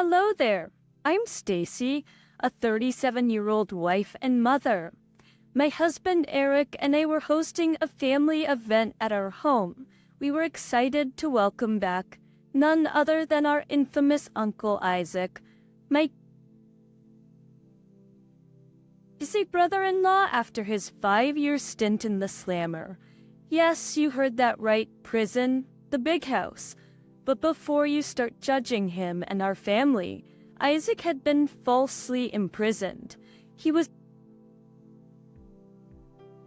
Hello there. I'm Stacy, a 37-year-old wife and mother. My husband Eric and I were hosting a family event at our home. We were excited to welcome back none other than our infamous Uncle Isaac, my brother-in-law after his 5-year stint in the slammer. Yes, you heard that right, prison, the big house. But before you start judging him and our family, Isaac had been falsely imprisoned. He was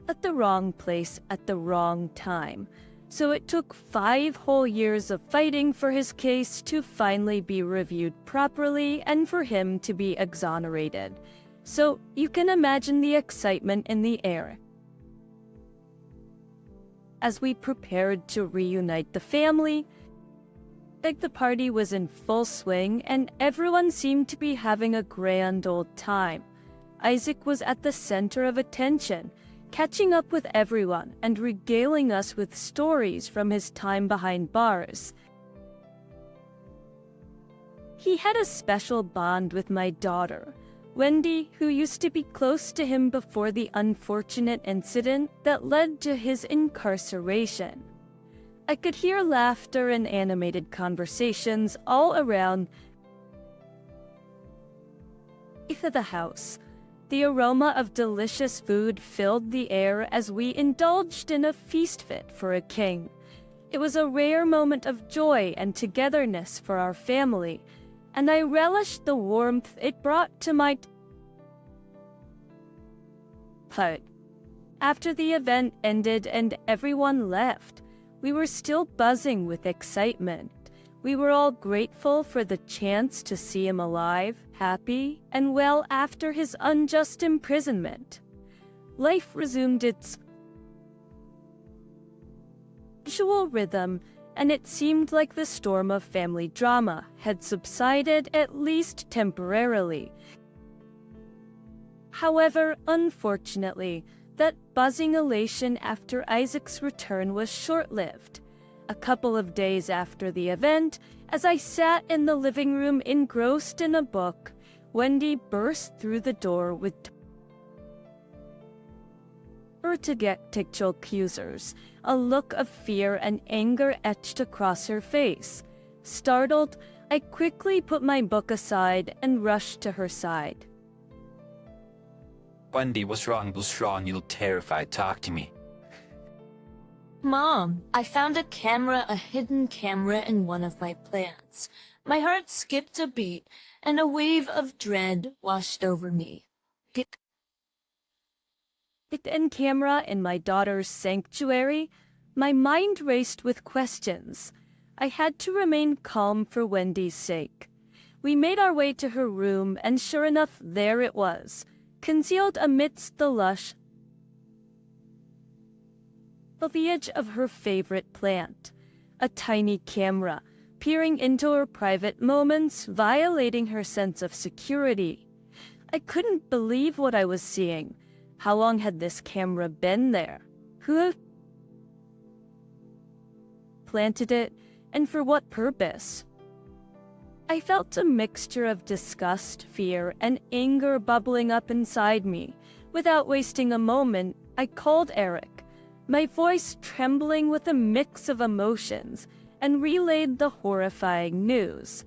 at the wrong place at the wrong time. So it took 5 whole years of fighting for his case to finally be reviewed properly and for him to be exonerated. So you can imagine the excitement in the air as we prepared to reunite the family. The party was in full swing and everyone seemed to be having a grand old time. Isaac was at the center of attention, catching up with everyone and regaling us with stories from his time behind bars. He had a special bond with my daughter, Wendy, who used to be close to him before the unfortunate incident that led to his incarceration. I could hear laughter and animated conversations all around the house. The aroma of delicious food filled the air as we indulged in a feast fit for a king. It was a rare moment of joy and togetherness for our family, and I relished the warmth it brought to my heart. After the event ended and everyone left, we were still buzzing with excitement. We were all grateful for the chance to see him alive, happy, and well after his unjust imprisonment. Life resumed its usual rhythm, and it seemed like the storm of family drama had subsided, at least temporarily. However, unfortunately, that buzzing elation after Isaac's return was short-lived. A couple of days after the event, as I sat in the living room engrossed in a book, Wendy burst through the door with tactile accusers, a look of fear and anger etched across her face. Startled, I quickly put my book aside and rushed to her side. Wendy, what's wrong? What's wrong? You look terrified. Talk to me. Mom, I found a hidden camera in one of my plants. My heart skipped a beat, and a wave of dread washed over me. And camera in my daughter's sanctuary, my mind raced with questions. I had to remain calm for Wendy's sake. We made our way to her room, and sure enough, there it was, concealed amidst the lush foliage of her favorite plant. A tiny camera, peering into her private moments, violating her sense of security. I couldn't believe what I was seeing. How long had this camera been there? Who planted it, and for what purpose? I felt a mixture of disgust, fear, and anger bubbling up inside me. Without wasting a moment, I called Eric, my voice trembling with a mix of emotions, and relayed the horrifying news.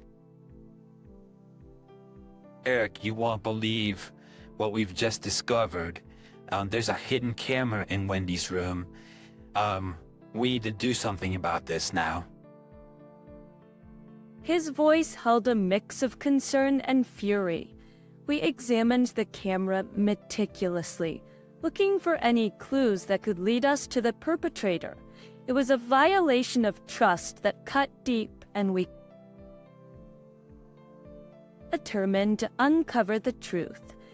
Eric, you won't believe what we've just discovered. There's a hidden camera in Wendy's room. We need to do something about this now. His voice held a mix of concern and fury. We examined the camera meticulously, looking for any clues that could lead us to the perpetrator. It was a violation of trust that cut deep, and we determined to uncover the truth.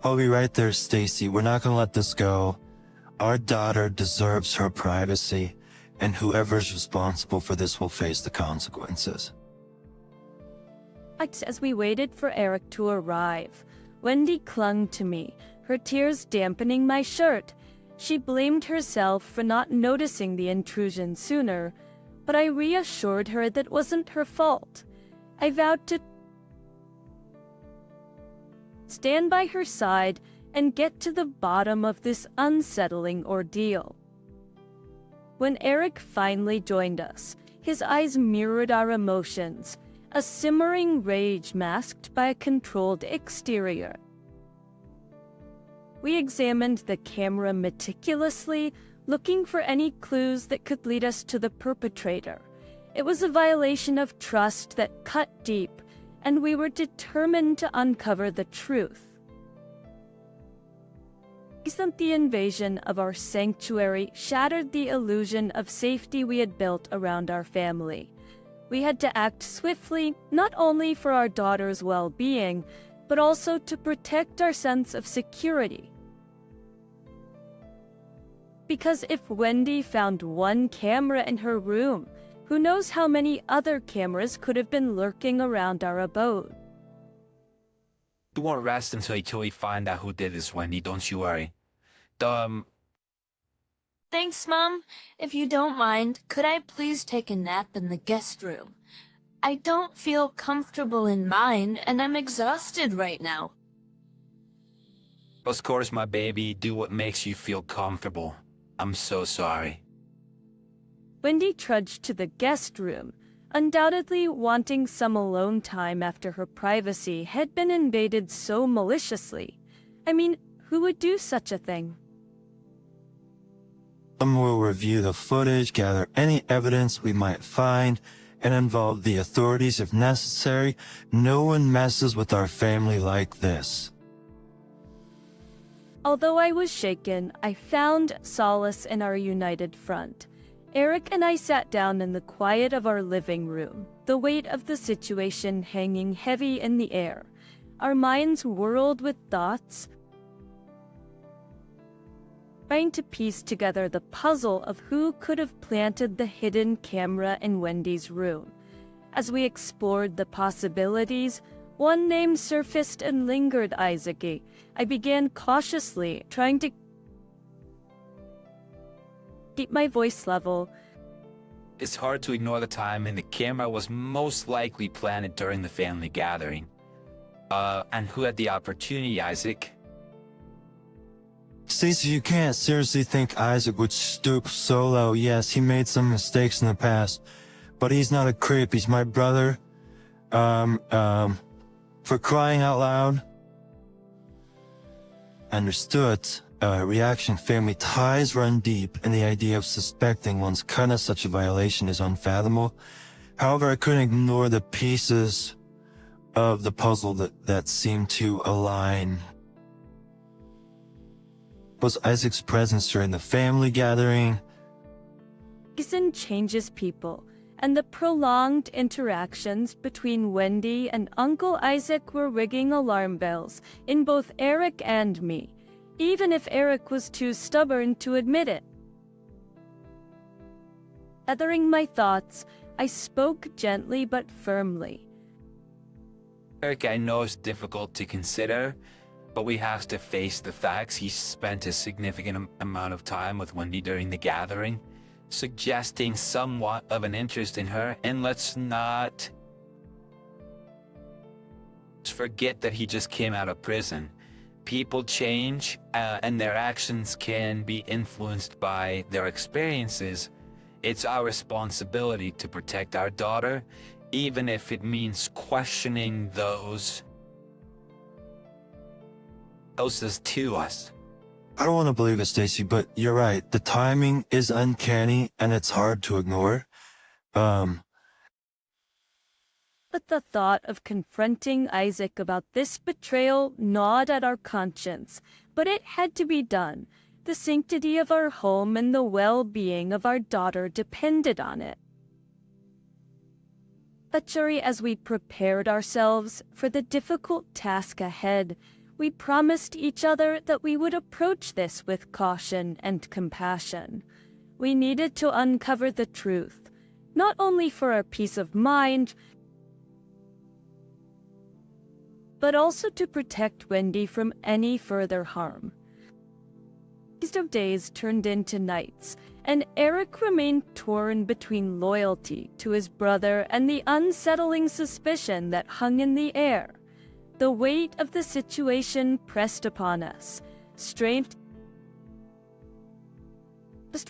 I'll be right there, Stacy. We're not gonna let this go. Our daughter deserves her privacy, and whoever's responsible for this will face the consequences. As we waited for Eric to arrive, Wendy clung to me, her tears dampening my shirt. She blamed herself for not noticing the intrusion sooner, but I reassured her that wasn't her fault. I vowed to stand by her side and get to the bottom of this unsettling ordeal. When Eric finally joined us, his eyes mirrored our emotions, a simmering rage masked by a controlled exterior. We examined the camera meticulously, looking for any clues that could lead us to the perpetrator. It was a violation of trust that cut deep, and we were determined to uncover the truth. The invasion of our sanctuary shattered the illusion of safety we had built around our family. We had to act swiftly, not only for our daughter's well-being, but also to protect our sense of security. Because if Wendy found one camera in her room, who knows how many other cameras could have been lurking around our abode? You won't rest until we find out who did this, Wendy, don't you worry. Thanks, Mom. If you don't mind, could I please take a nap in the guest room? I don't feel comfortable in mine, and I'm exhausted right now. Of course, my baby, do what makes you feel comfortable. I'm so sorry. Wendy trudged to the guest room, undoubtedly wanting some alone time after her privacy had been invaded so maliciously. I mean, who would do such a thing? We'll review the footage, gather any evidence we might find, and involve the authorities if necessary. No one messes with our family like this. Although I was shaken, I found solace in our united front. Eric and I sat down in the quiet of our living room, the weight of the situation hanging heavy in the air. Our minds whirled with thoughts, trying to piece together the puzzle of who could have planted the hidden camera in Wendy's room. As we explored the possibilities, one name surfaced and lingered, Isaac. I began cautiously, trying to keep my voice level. It's hard to ignore the time, and the camera was most likely planted during the family gathering. And who had the opportunity, Isaac? Stacey, you can't seriously think Isaac would stoop so low. Yes, he made some mistakes in the past, but he's not a creep. He's my brother. For crying out loud. Understood. Reaction family ties run deep, and the idea of suspecting one's cousin of such a violation is unfathomable. However, I couldn't ignore the pieces of the puzzle that seemed to align. Was Isaac's presence during the family gathering? Reason changes people, and the prolonged interactions between Wendy and Uncle Isaac were ringing alarm bells in both Eric and me, even if Eric was too stubborn to admit it. Gathering my thoughts, I spoke gently but firmly. Eric, I know it's difficult to consider, but we have to face the facts. He spent a significant amount of time with Wendy during the gathering, suggesting somewhat of an interest in her, and let's not forget that he just came out of prison. People change, and their actions can be influenced by their experiences. It's our responsibility to protect our daughter, even if it means questioning those closest to us. I don't want to believe it, Stacey, but you're right. The timing is uncanny, and it's hard to ignore. But the thought of confronting Isaac about this betrayal gnawed at our conscience, but it had to be done. The sanctity of our home and the well-being of our daughter depended on it. But as we prepared ourselves for the difficult task ahead, we promised each other that we would approach this with caution and compassion. We needed to uncover the truth, not only for our peace of mind, but also to protect Wendy from any further harm. Days turned into nights, and Eric remained torn between loyalty to his brother and the unsettling suspicion that hung in the air. The weight of the situation pressed upon us, strained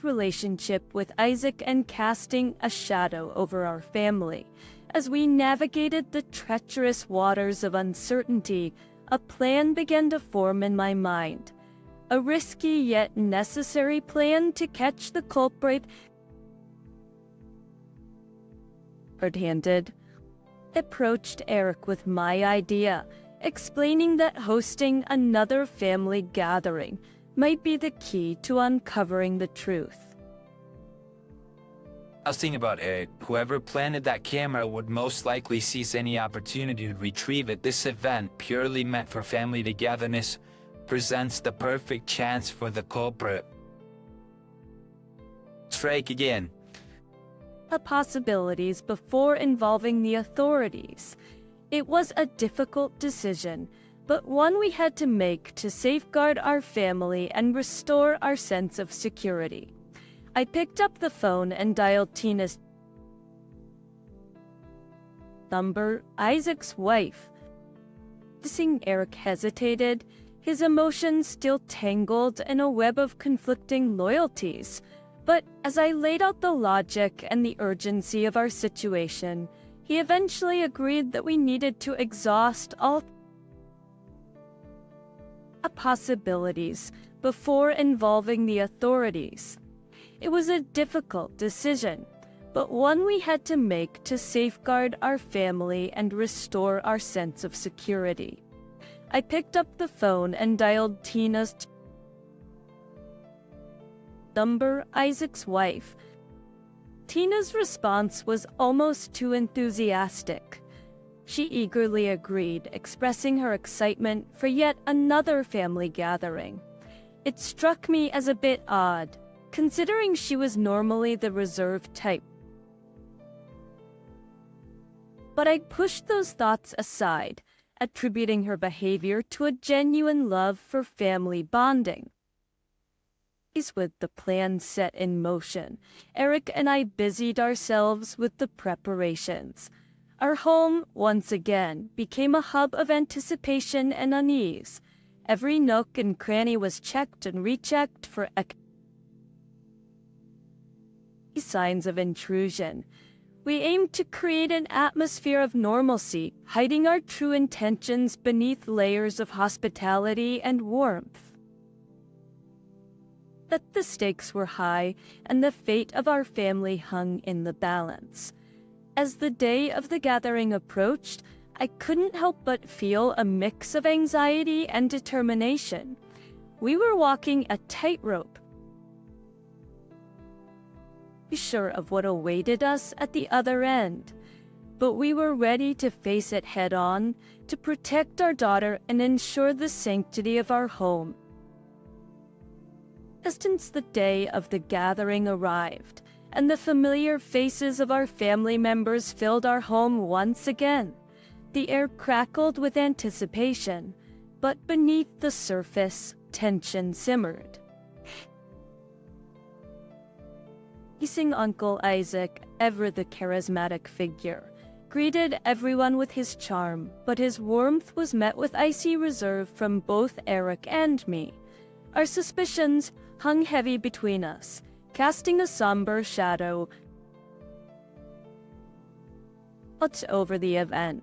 relationship with Isaac and casting a shadow over our family. As we navigated the treacherous waters of uncertainty, a plan began to form in my mind. A risky yet necessary plan to catch the culprit. Hard-handed, approached Eric with my idea, explaining that hosting another family gathering might be the key to uncovering the truth. I was thinking about Eric. Whoever planted that camera would most likely seize any opportunity to retrieve it. This event, purely meant for family togetherness, presents the perfect chance for the culprit. Strike again. The possibilities before involving the authorities. It was a difficult decision, but one we had to make to safeguard our family and restore our sense of security. I picked up the phone and dialed Tina's number, Isaac's wife. Seeing Eric hesitated, his emotions still tangled in a web of conflicting loyalties. But as I laid out the logic and the urgency of our situation, he eventually agreed that we needed to exhaust all possibilities before involving the authorities. It was a difficult decision, but one we had to make to safeguard our family and restore our sense of security. I picked up the phone and dialed Tina's number, Isaac's wife. Tina's response was almost too enthusiastic. She eagerly agreed, expressing her excitement for yet another family gathering. It struck me as a bit odd, considering she was normally the reserved type. But I pushed those thoughts aside, attributing her behavior to a genuine love for family bonding. With the plan set in motion, Eric and I busied ourselves with the preparations. Our home, once again, became a hub of anticipation and unease. Every nook and cranny was checked and rechecked for signs of intrusion. We aimed to create an atmosphere of normalcy, hiding our true intentions beneath layers of hospitality and warmth. But the stakes were high, and the fate of our family hung in the balance. As the day of the gathering approached, I couldn't help but feel a mix of anxiety and determination. We were walking a tightrope, sure of what awaited us at the other end, but we were ready to face it head-on, to protect our daughter and ensure the sanctity of our home. Since the day of the gathering arrived, and the familiar faces of our family members filled our home once again, the air crackled with anticipation, but beneath the surface, tension simmered. Facing Uncle Isaac, ever the charismatic figure, greeted everyone with his charm, but his warmth was met with icy reserve from both Eric and me. Our suspicions hung heavy between us, casting a somber shadow over the event.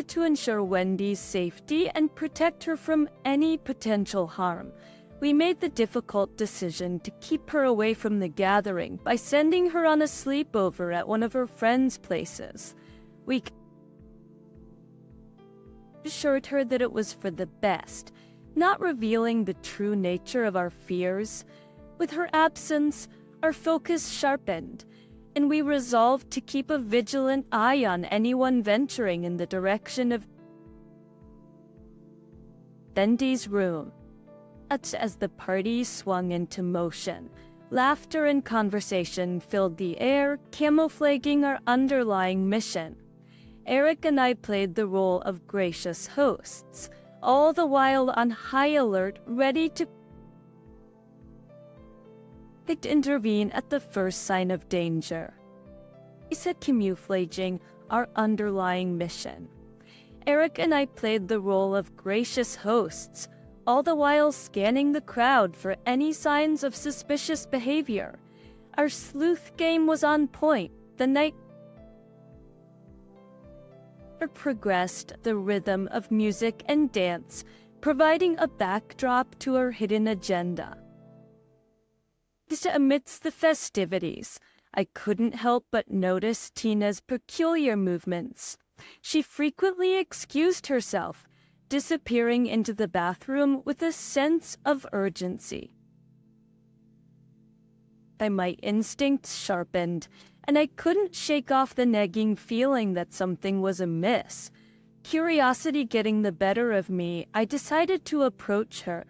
To ensure Wendy's safety and protect her from any potential harm, we made the difficult decision to keep her away from the gathering by sending her on a sleepover at one of her friends' places. We assured her that it was for the best, not revealing the true nature of our fears. With her absence, our focus sharpened, and we resolved to keep a vigilant eye on anyone venturing in the direction of Wendy's room. As the party swung into motion, laughter and conversation filled the air, camouflaging our underlying mission. Eric and I played the role of gracious hosts, all the while on high alert, ready to I'd intervene at the first sign of danger. Is it camouflaging our underlying mission? Eric and I played the role of gracious hosts, all the while scanning the crowd for any signs of suspicious behavior. Our sleuth game was on point. The night progressed the rhythm of music and dance, providing a backdrop to our hidden agenda. Amidst the festivities, I couldn't help but notice Tina's peculiar movements. She frequently excused herself, disappearing into the bathroom with a sense of urgency. My instincts sharpened, and I couldn't shake off the nagging feeling that something was amiss. Curiosity getting the better of me, I decided to approach her.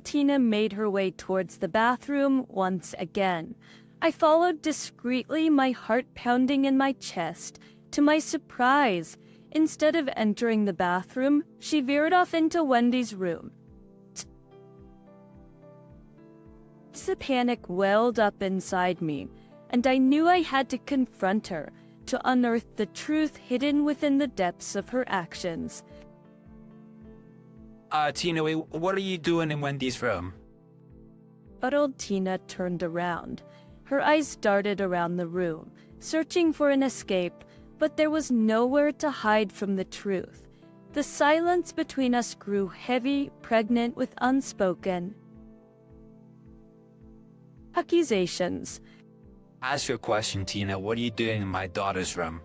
Tina made her way towards the bathroom once again. I followed discreetly, my heart pounding in my chest. To my surprise, instead of entering the bathroom, she veered off into Wendy's room. The panic welled up inside me, and I knew I had to confront her to unearth the truth hidden within the depths of her actions. Tina, what are you doing in Wendy's room? But Tina turned around. Her eyes darted around the room, searching for an escape, but there was nowhere to hide from the truth. The silence between us grew heavy, pregnant with unspoken accusations. Ask your question, Tina. What are you doing in my daughter's room?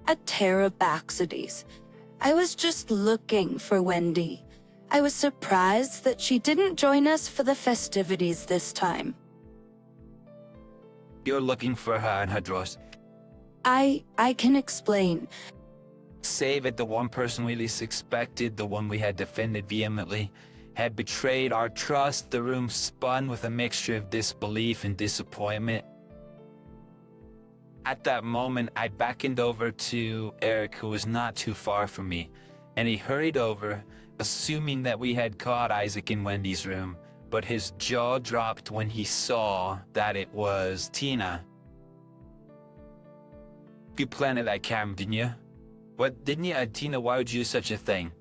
A Terabaxides. I was just looking for Wendy. I was surprised that she didn't join us for the festivities this time. You're looking for her in her drawers. I can explain. Save it, the one person we least expected, the one we had defended vehemently, had betrayed our trust. The room spun with a mixture of disbelief and disappointment. At that moment, I beckoned over to Eric, who was not too far from me, and he hurried over, assuming that we had caught Isaac in Wendy's room, but his jaw dropped when he saw that it was Tina. You planted that camera, didn't you? What, didn't you, Tina? Why would you do such a thing?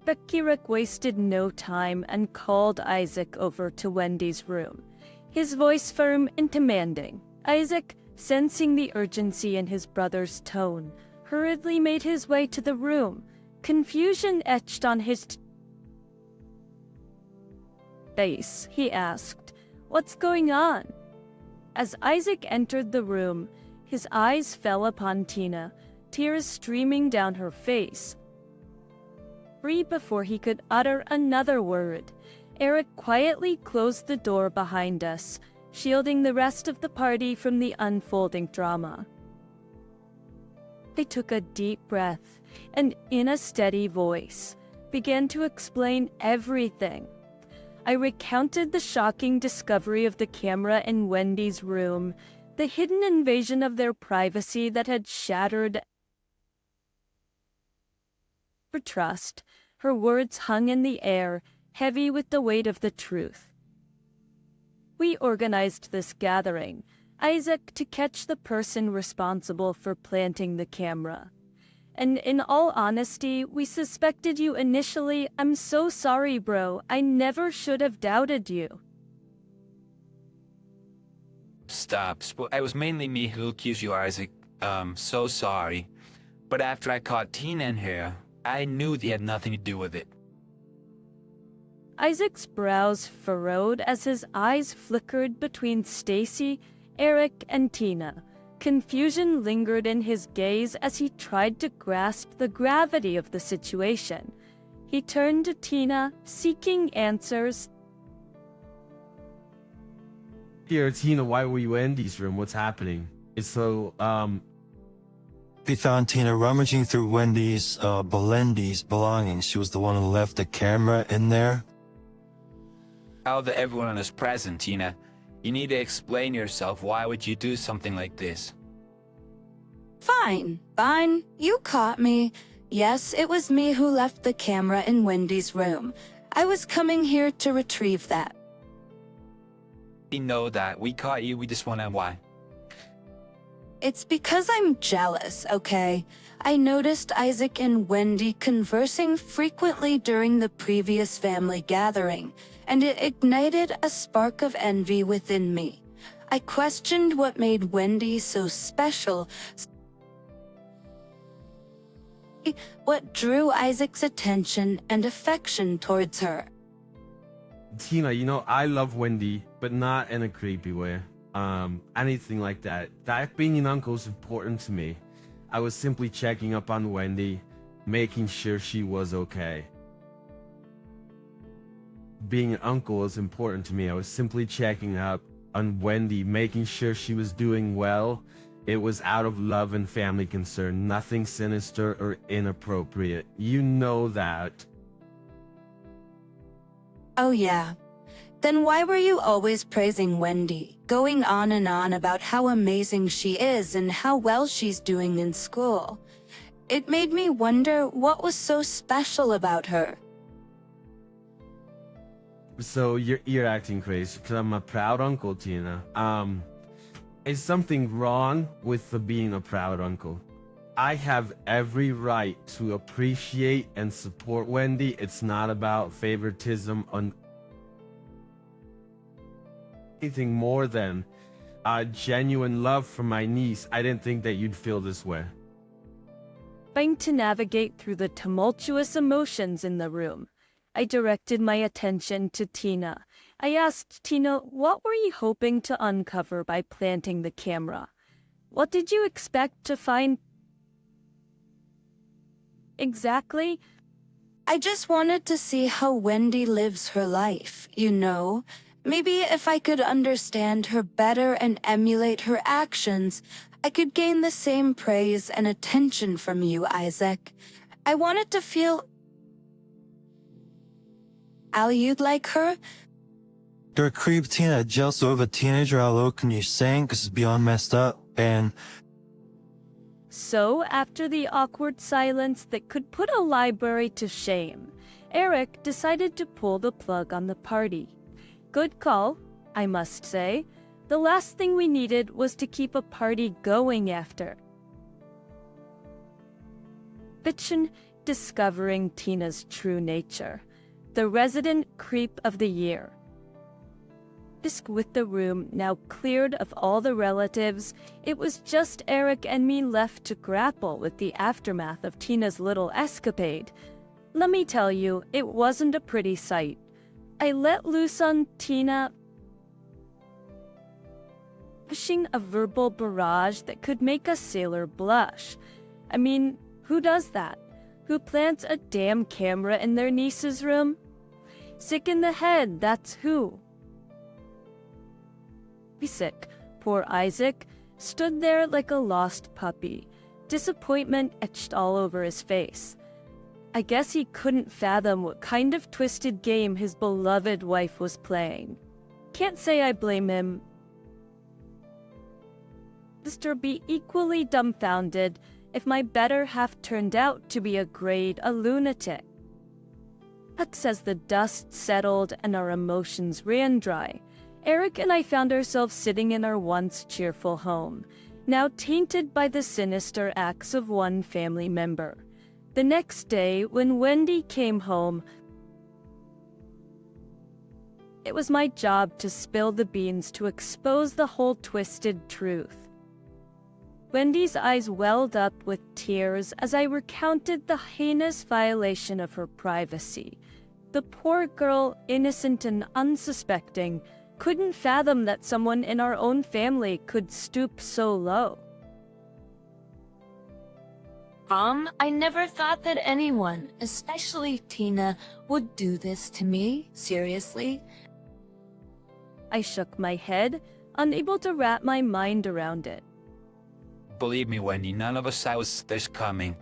But Eric wasted no time and called Isaac over to Wendy's room, his voice firm and demanding. Isaac, sensing the urgency in his brother's tone, hurriedly made his way to the room. Confusion etched on his face. He asked, "What's going on?" As Isaac entered the room, his eyes fell upon Tina, tears streaming down her face. Before he could utter another word, Eric quietly closed the door behind us, shielding the rest of the party from the unfolding drama. They took a deep breath and, in a steady voice, began to explain everything. I recounted the shocking discovery of the camera in Wendy's room, the hidden invasion of their privacy that had shattered her trust. Her words hung in the air, heavy with the weight of the truth. We organized this gathering, Isaac, to catch the person responsible for planting the camera. And in all honesty, we suspected you initially. I'm so sorry, bro. I never should have doubted you. Stop. It was mainly me who accused you, Isaac. So sorry. But after I caught Tina in here, I knew they had nothing to do with it. Isaac's brows furrowed as his eyes flickered between Stacy, Eric, and Tina. Confusion lingered in his gaze as he tried to grasp the gravity of the situation. He turned to Tina, seeking answers. Here, Tina, why were you in Wendy's room? What's happening? We found Tina rummaging through Belendi's belongings. She was the one who left the camera in there. Now that everyone is present, Tina, you need to explain yourself. Why would you do something like this? Fine. You caught me. Yes, it was me who left the camera in Wendy's room. I was coming here to retrieve that. We know that. We caught you. We just want to why. It's because I'm jealous, okay? I noticed Isaac and Wendy conversing frequently during the previous family gathering, and it ignited a spark of envy within me. I questioned what made Wendy so special, what drew Isaac's attention and affection towards her. Tina, you know, I love Wendy, but not in a creepy way. Anything like that. That being an uncle is important to me. I was simply checking up on Wendy, making sure she was okay. Being an uncle is important to me. I was simply checking up on Wendy, making sure she was doing well. It was out of love and family concern, nothing sinister or inappropriate. You know that. Oh yeah. Then why were you always praising Wendy, going on and on about how amazing she is and how well she's doing in school? It made me wonder what was so special about her. So you're acting crazy because I'm a proud uncle, Tina. Is something wrong with being a proud uncle? I have every right to appreciate and support Wendy. It's not about favoritism on anything more than genuine love for my niece. I didn't think that you'd feel this way. Trying to navigate through the tumultuous emotions in the room, I directed my attention to Tina. I asked Tina, what were you hoping to uncover by planting the camera? What did you expect to find exactly? I just wanted to see how Wendy lives her life, you know? Maybe if I could understand her better and emulate her actions, I could gain the same praise and attention from you, Isaac. I wanted to feel valued like her. You're a creep, Tina. Jealous over a teenager. How low can you sing? Because it's beyond messed up. And So, after the awkward silence that could put a library to shame, Eric decided to pull the plug on the party. Good call, I must say. The last thing we needed was to keep a party going after. Fiction discovering Tina's true nature. The resident creep of the year. With the room now cleared of all the relatives, it was just Eric and me left to grapple with the aftermath of Tina's little escapade. Let me tell you, it wasn't a pretty sight. I let loose on Tina, pushing a verbal barrage that could make a sailor blush. I mean, who does that? Who plants a damn camera in their niece's room? Sick in the head, that's who. Sick, poor Isaac stood there like a lost puppy, disappointment etched all over his face. I guess he couldn't fathom what kind of twisted game his beloved wife was playing. Can't say I blame him. Sister be equally dumbfounded if my better half turned out to be a lunatic. But as the dust settled and our emotions ran dry, Eric and I found ourselves sitting in our once cheerful home, now tainted by the sinister acts of one family member. The next day, when Wendy came home, it was my job to spill the beans to expose the whole twisted truth. Wendy's eyes welled up with tears as I recounted the heinous violation of her privacy. The poor girl, innocent and unsuspecting, couldn't fathom that someone in our own family could stoop so low. I never thought that anyone, especially Tina, would do this to me. Seriously? I shook my head, unable to wrap my mind around it. Believe me, Wendy, none of us saw this coming.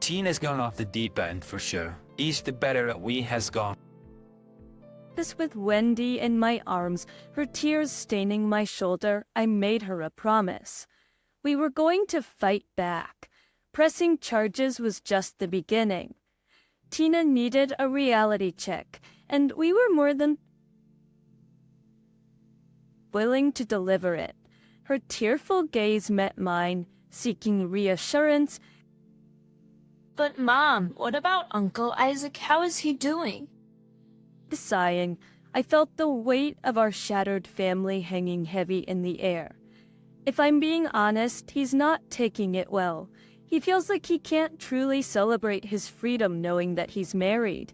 Tina's gone off the deep end for sure. Each the better that we has gone. This with Wendy in my arms, her tears staining my shoulder, I made her a promise. We were going to fight back. Pressing charges was just the beginning. Tina needed a reality check, and we were more than willing to deliver it. Her tearful gaze met mine, seeking reassurance. But Mom, what about Uncle Isaac? How is he doing? Sighing, I felt the weight of our shattered family hanging heavy in the air. If I'm being honest, he's not taking it well. He feels like he can't truly celebrate his freedom knowing that he's married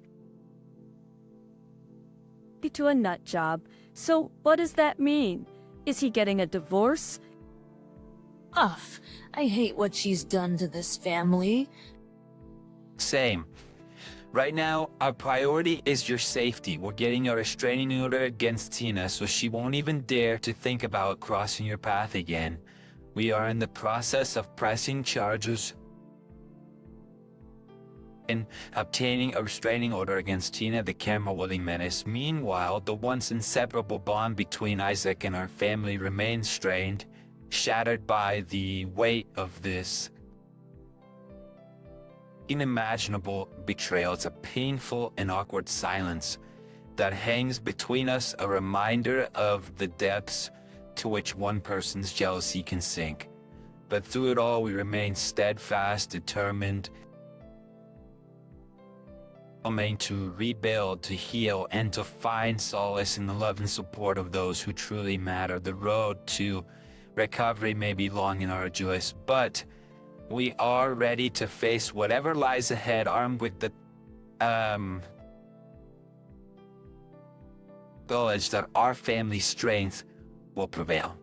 to a nut job. So what does that mean? Is he getting a divorce? Ugh, I hate what she's done to this family. Same. Right now, our priority is your safety. We're getting a restraining order against Tina so she won't even dare to think about crossing your path again. We are in the process of pressing charges and obtaining a restraining order against Tina, the camera-wielding menace. Meanwhile, the once inseparable bond between Isaac and our family remains strained, shattered by the weight of this unimaginable betrayal. It's a painful and awkward silence that hangs between us, a reminder of the depths to which one person's jealousy can sink. But through it all, we remain steadfast, determined, to rebuild, to heal, and to find solace in the love and support of those who truly matter. The road to recovery may be long and arduous, but we are ready to face whatever lies ahead, armed with the knowledge that our family's strength will prevail.